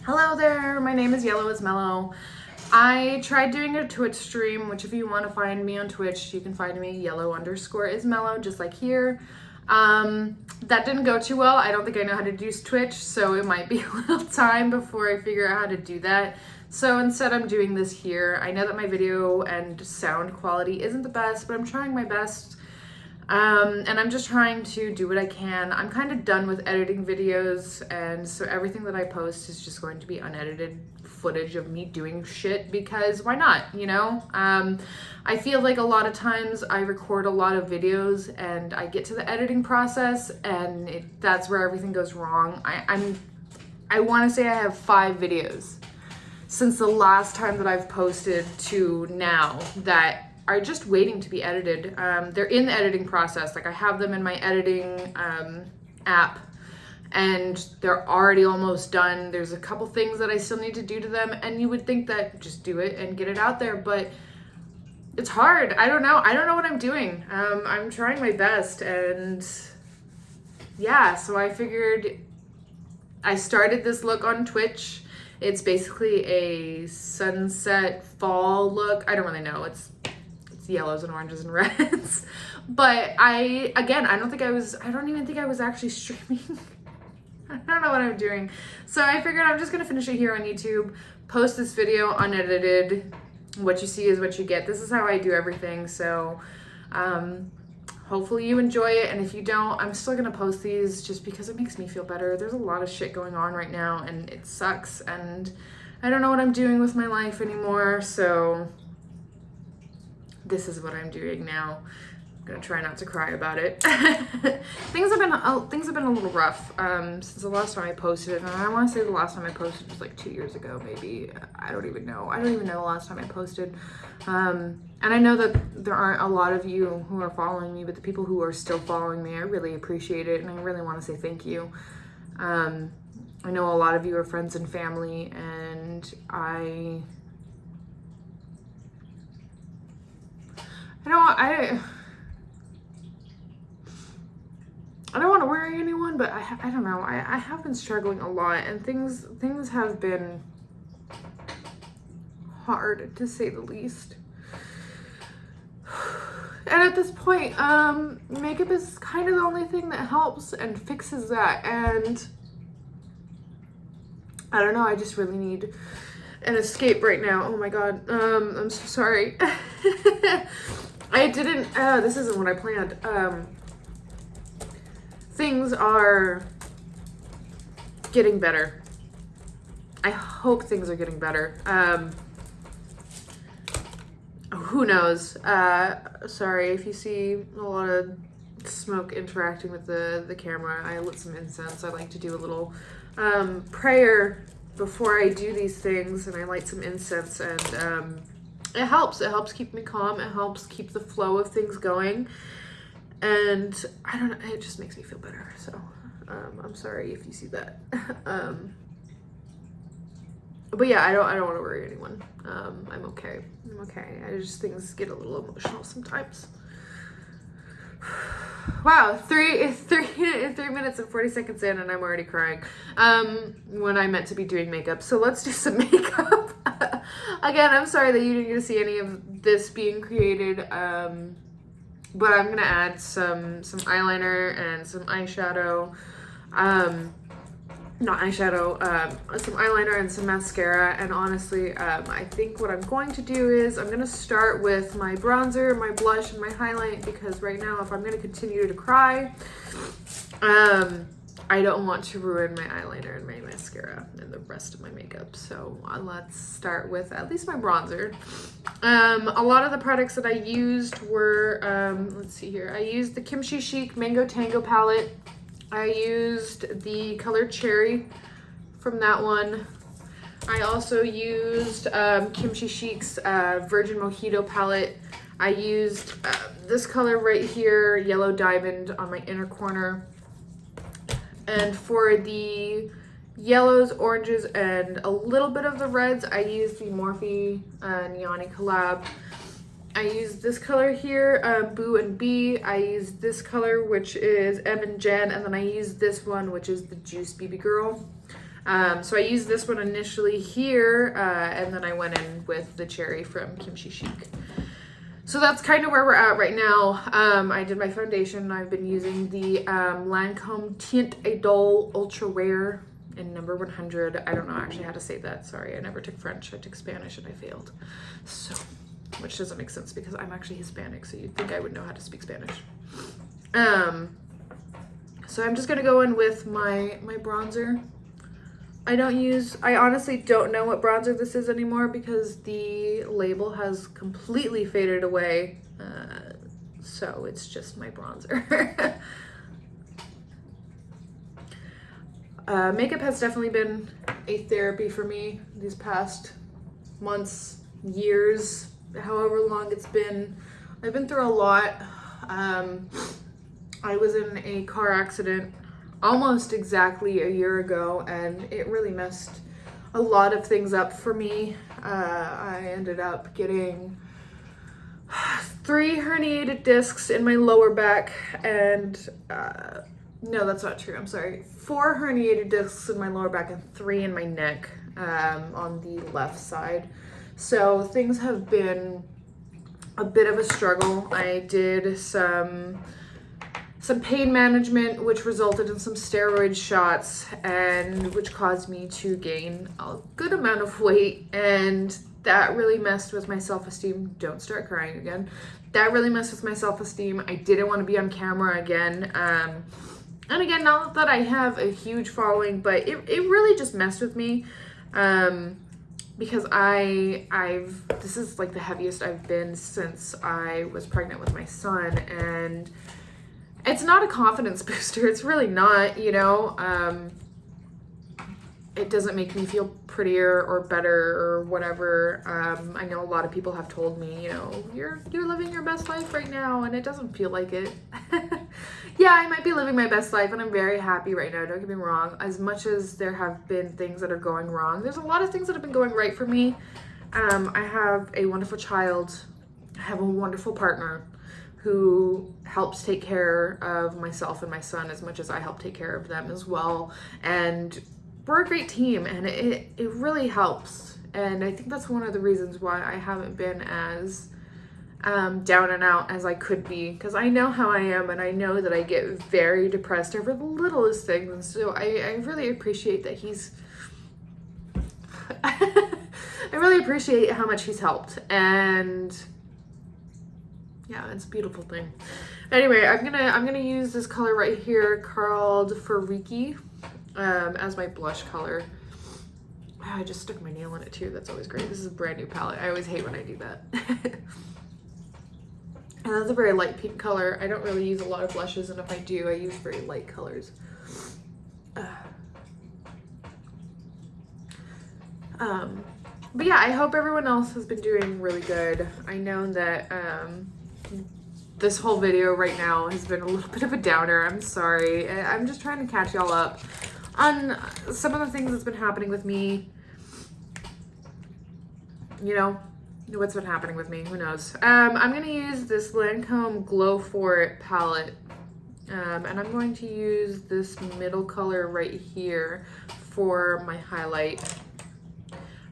Hello there, my name is Yellow is Mellow. I tried doing a Twitch stream, which if you want to find me on Twitch, you can find me yellow_is_mellow, just like here. That didn't go too well. I don't think I know how to do Twitch, so it might be a little time before I figure out how to do that. So instead I'm doing this here. I know that my video and sound quality isn't the best, but I'm trying my best. And I'm just trying to do what I can. I'm kind of done with editing videos, and so everything that I post is just going to be unedited footage of me doing shit, because why not, you know? I feel like a lot of times I record a lot of videos and I get to the editing process and that's where everything goes wrong. I want to say I have 5 videos since the last time that I've posted to now that are just waiting to be edited. They're in the editing process. Like, I have them in my editing app and they're already almost done. There's a couple things that I still need to do to them, and you would think that just do it and get it out there, but it's hard. I don't know what I'm doing. I'm trying my best, and yeah, so I figured I started this look on Twitch. It's basically a sunset fall look. I don't really know. It's yellows and oranges and reds. But I don't even think I was actually streaming. I don't know what I'm doing. So I figured I'm just gonna finish it here on YouTube, post this video unedited. What you see is what you get. This is how I do everything. So hopefully you enjoy it, and if you don't, I'm still gonna post these just because it makes me feel better. There's a lot of shit going on right now and it sucks, and I don't know what I'm doing with my life anymore, so this is what I'm doing now. I'm gonna try not to cry about it. Things have been a little rough since the last time I posted, and I want to say the last time I posted was like 2 years ago, maybe. I don't even know the last time I posted. And I know that there aren't a lot of you who are following me, but the people who are still following me, I really appreciate it, and I really want to say thank you. I know a lot of you are friends and family, and I don't want to worry anyone, but I don't know. I have been struggling a lot, and things have been hard, to say the least. And at this point, makeup is kind of the only thing that helps and fixes that. And I don't know, I just really need an escape right now. Oh my God. I'm so sorry. This isn't what I planned. Things are getting better. I hope things are getting better. Who knows? Sorry if you see a lot of smoke interacting with the camera. I lit some incense. I like to do a little prayer before I do these things, and I light some incense, and it helps. It helps keep me calm. It helps keep the flow of things going. And I don't know, it just makes me feel better. So I'm sorry if you see that. But yeah, I don't want to worry anyone. I'm okay. Things get a little emotional sometimes. Wow, 3 minutes and 40 seconds in, and I'm already crying. When I meant to be doing makeup. So let's do some makeup. Again, I'm sorry that you didn't get to see any of this being created. But I'm gonna add some eyeliner and some eyeshadow. Some eyeliner and some mascara. And honestly, I think what I'm going to do is I'm gonna start with my bronzer, my blush, and my highlight, because right now, if I'm gonna continue to cry, I don't want to ruin my eyeliner and my mascara and the rest of my makeup. So let's start with at least my bronzer. A lot of the products that I used were, let's see here. I used the Kimchi Chic Mango Tango palette. I used the color Cherry from that one. I also used Kimchi Chic's Virgin Mojito palette. I used this color right here, Yellow Diamond, on my inner corner. And for the yellows, oranges, and a little bit of the reds, I used the Morphe Niani collab. I used this color here, Boo and Bee. I used this color, which is M and Jen, and then I used this one, which is the Juice BB Girl. So I used this one initially here, and then I went in with the cherry from Kimchi Chic. So that's kind of where we're at right now. I did my foundation. I've been using the Lancome Teint Idole Ultra Wear in number 100. I don't know actually how to say that. Sorry, I never took French. I took Spanish and I failed. So, which doesn't make sense because I'm actually Hispanic, so you'd think I would know how to speak Spanish. So I'm just gonna go in with my bronzer. I honestly don't know what bronzer this is anymore because the label has completely faded away. So it's just my bronzer. Makeup has definitely been a therapy for me these past months, years, however long it's been. I've been through a lot. I was in a car accident almost exactly a year ago, and it really messed a lot of things up for me. I ended up getting 3 herniated discs in my lower back, and no, that's not true. I'm sorry. 4 herniated discs in my lower back and 3 in my neck on the left side. So things have been a bit of a struggle. I did some pain management, which resulted in some steroid shots, and which caused me to gain a good amount of weight, and that really messed with my self-esteem. Don't start crying again. That really messed with my self-esteem. I didn't want to be on camera again. And again, not that I have a huge following, but it really just messed with me. Because this is like the heaviest I've been since I was pregnant with my son, and it's not a confidence booster. It's really not, you know. It doesn't make me feel prettier or better or whatever. I know a lot of people have told me, you know, you're living your best life right now, and it doesn't feel like it. Yeah, I might be living my best life, and I'm very happy right now. Don't get me wrong. As much as there have been things that are going wrong, there's a lot of things that have been going right for me. I have a wonderful child. I have a wonderful partner who helps take care of myself and my son as much as I help take care of them as well. And we're a great team, and it really helps. And I think that's one of the reasons why I haven't been as down and out as I could be, because I know how I am, and I know that I get very depressed over the littlest things. And so I really appreciate that he's I really appreciate how much he's helped, and yeah, it's a beautiful thing. Anyway, I'm gonna use this color right here called Fariki as my blush color. Oh, I just stuck my nail in it too. That's always great. This is a brand new palette. I always hate when I do that. And that's a very light pink color. I don't really use a lot of blushes, and if I do, I use very light colors. But yeah, I hope everyone else has been doing really good. I know that this whole video right now has been a little bit of a downer. I'm sorry. I'm just trying to catch y'all up on some of the things that's been happening with me. You know, what's been happening with me, who knows. I'm going to use this Lancome Glow For It palette. And I'm going to use this middle color right here for my highlight.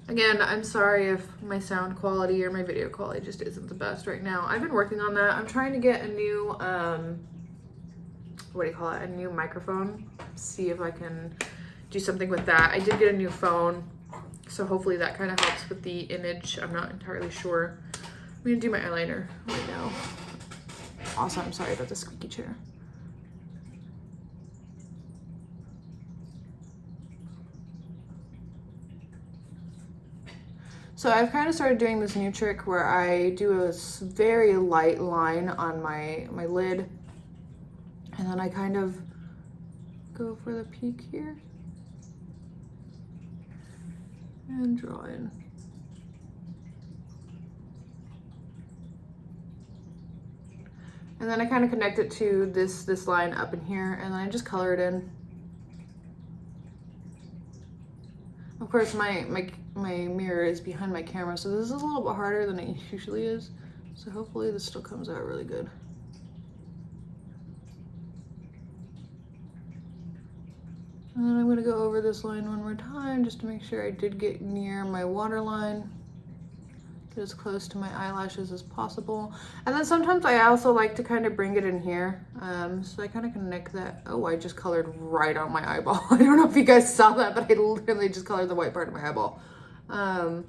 Again, I'm sorry if my sound quality or my video quality just isn't the best right now. I've been working on that. I'm trying to get a new, what do you call it? A new microphone. See if I can do something with that. I did get a new phone, so hopefully that kind of helps with the image. I'm not entirely sure. I'm gonna do my eyeliner right now. Also, I'm sorry about the squeaky chair. So I've kind of started doing this new trick where I do a very light line on my lid, and then I kind of go for the peak here and draw in. And then I kind of connect it to this line up in here, and then I just color it in. Of course, my mirror is behind my camera, so this is a little bit harder than it usually is. So hopefully this still comes out really good. And then I'm gonna go over this line one more time just to make sure I did get near my waterline. Get as close to my eyelashes as possible. And then sometimes I also like to kind of bring it in here. So I kind of connect that. Oh, I just colored right on my eyeball. I don't know if you guys saw that, but I literally just colored the white part of my eyeball. I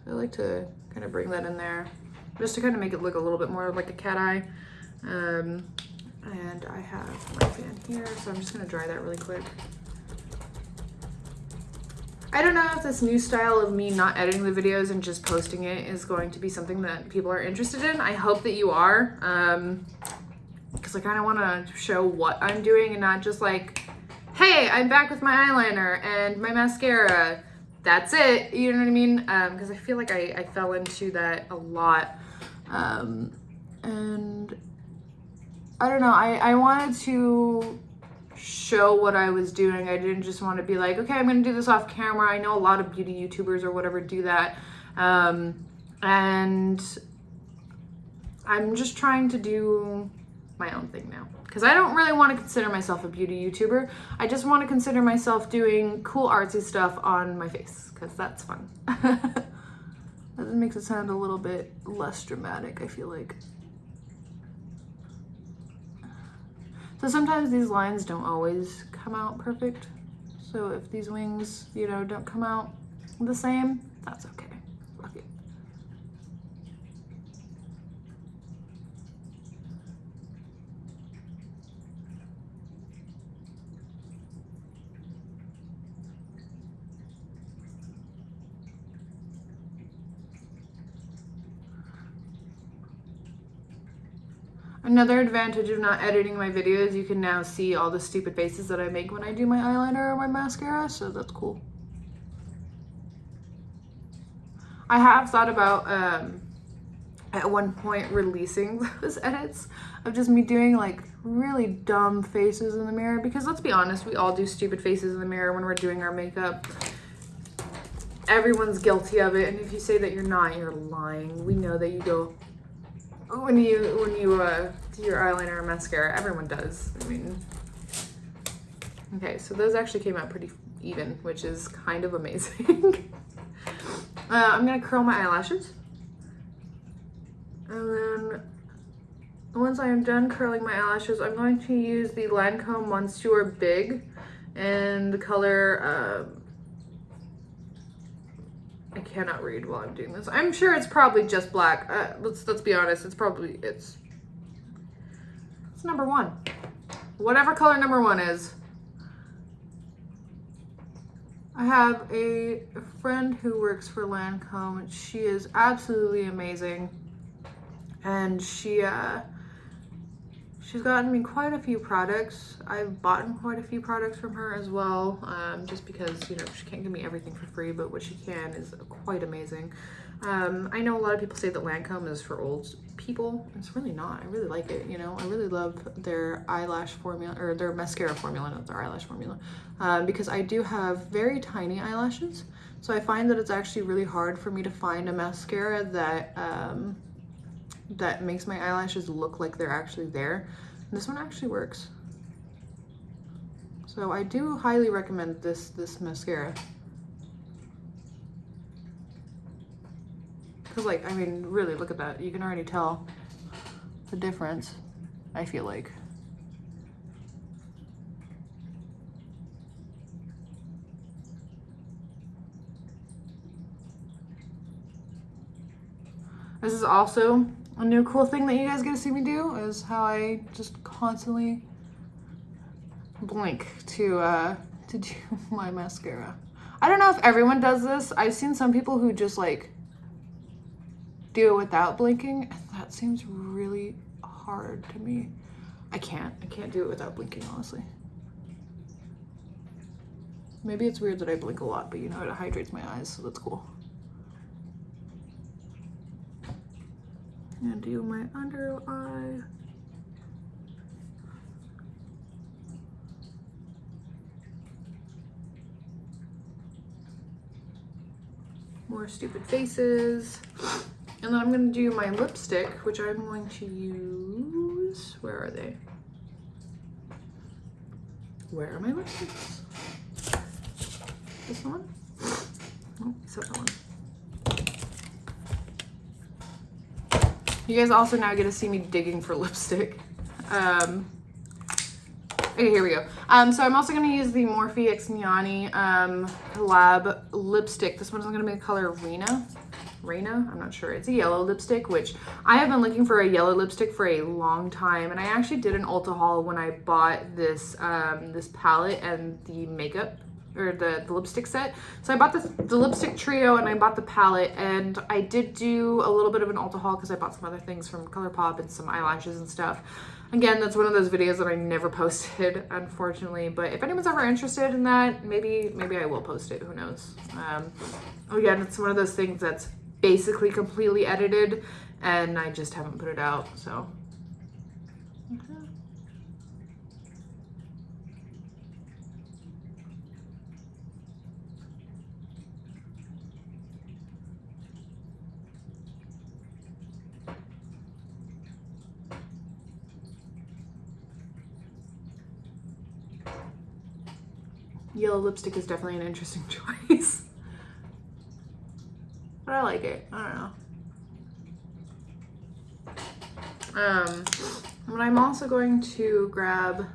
like to kind of bring that in there just to kind of make it look a little bit more like a cat eye. And I have my fan here, so I'm just gonna dry that really quick. I don't know if this new style of me not editing the videos and just posting it is going to be something that people are interested in. I hope that you are, because I kind of want to show what I'm doing and not just like, hey, I'm back with my eyeliner and my mascara. That's it. You know what I mean? Because I feel like I fell into that a lot. And I don't know. I wanted to show what I was doing. I didn't just want to be like, okay, I'm gonna do this off camera. I know a lot of beauty YouTubers or whatever do that, and I'm just trying to do my own thing now, because I don't really want to consider myself a beauty YouTuber. I just want to consider myself doing cool artsy stuff on my face, because that's fun. That makes it sound a little bit less dramatic, I feel like. So sometimes these lines don't always come out perfect. So if these wings, you know, don't come out the same, that's okay. Fuck it. Another advantage of not editing my videos, you can now see all the stupid faces that I make when I do my eyeliner or my mascara, so that's cool. I have thought about at one point releasing those edits of just me doing like really dumb faces in the mirror, because let's be honest, we all do stupid faces in the mirror when we're doing our makeup. Everyone's guilty of it, and if you say that you're not, you're lying. We know that you go when you do your eyeliner or mascara. Everyone does. I mean, okay, so those actually came out pretty even, which is kind of amazing. I'm gonna curl my eyelashes, and then once I am done curling my eyelashes, I'm going to use the Lancome Monsieur Big in the color I cannot read while I'm doing this. I'm sure it's probably just black. Let's be honest. It's number 1. Whatever color number 1 is. I have a friend who works for Lancome. She is absolutely amazing, and she's gotten me quite a few products. I've bought quite a few products from her as well, just because, you know, she can't give me everything for free, but what she can is quite amazing. I know a lot of people say that Lancome is for old people. It's really not. I really like it, you know. I really love their eyelash formula, or their mascara formula, not their eyelash formula, because I do have very tiny eyelashes. So I find that it's actually really hard for me to find a mascara that that makes my eyelashes look like they're actually there. And this one actually works. So I do highly recommend this mascara. Because, like, I mean, really, look at that. You can already tell the difference, I feel like. This is also a new cool thing that you guys get to see me do, is how I just constantly blink to do my mascara. I don't know if everyone does this. I've seen some people who just like do it without blinking, and that seems really hard to me. I can't do it without blinking, honestly. Maybe it's weird that I blink a lot, but you know, it hydrates my eyes, so that's cool. And do my under eye. More stupid faces. And then I'm gonna do my lipstick, which I'm going to use, where are they? Where are my lipsticks? This one? Oh, second one. You guys also now get to see me digging for lipstick. Okay, here we go. So I'm also going to use the Morphe X Niani collab lipstick. This one's going to be the color Reina. I'm not sure. It's a yellow lipstick, which I have been looking for a yellow lipstick for a long time. And I actually did an Ulta haul when I bought this this palette and the makeup, or the lipstick set. So I bought the lipstick trio and I bought the palette, and I did do a little bit of an Ulta haul because I bought some other things from ColourPop and some eyelashes and stuff. Again, that's one of those videos that I never posted, unfortunately, but if anyone's ever interested in that, maybe I will post it, who knows. Again, it's one of those things that's basically completely edited and I just haven't put it out, so. Okay. Yellow lipstick is definitely an interesting choice. But I like it. I don't know. And I'm also going to grab,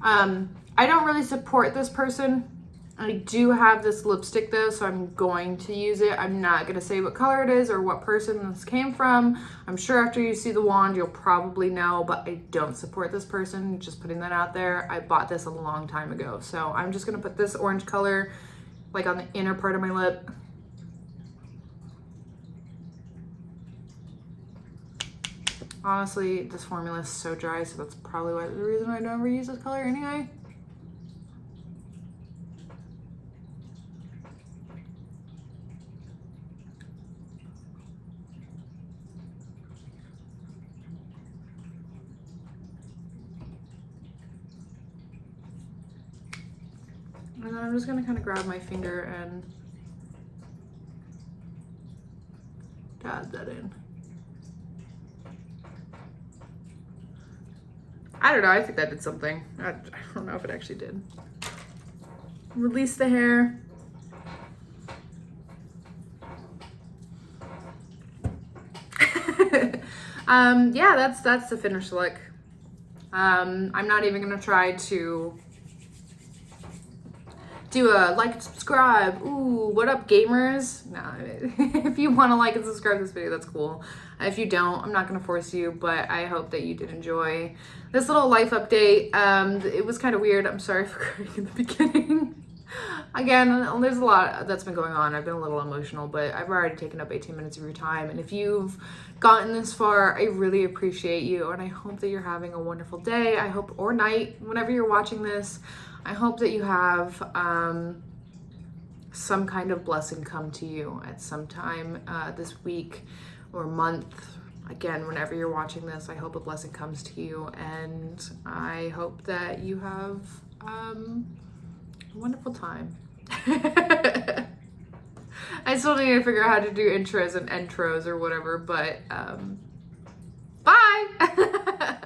I don't really support this person. I do have this lipstick though, so I'm going to use it. I'm not going to say what color it is or what person this came from. I'm sure after you see the wand, you'll probably know, but I don't support this person. Just putting that out there. I bought this a long time ago. So I'm just going to put this orange color like on the inner part of my lip. Honestly, this formula is so dry, so that's probably the reason I don't ever use this color anyway. And then I'm just gonna kind of grab my finger and dab that in. I don't know, I think that did something. I don't know if it actually did. Release the hair. Yeah, that's the finished look. I'm not even gonna try to do a like and subscribe. Ooh, what up gamers? Nah, if you want to like and subscribe to this video, that's cool. If you don't, I'm not gonna force you, but I hope that you did enjoy this little life update. It was kind of weird. I'm sorry for crying in the beginning. Again, there's a lot that's been going on. I've been a little emotional, but I've already taken up 18 minutes of your time. And if you've gotten this far, I really appreciate you. And I hope that you're having a wonderful day. I hope, or night, whenever you're watching this. I hope that you have some kind of blessing come to you at some time this week or month. Again, whenever you're watching this, I hope a blessing comes to you. And I hope that you have a wonderful time. I still need to figure out how to do intros and outros or whatever, but bye!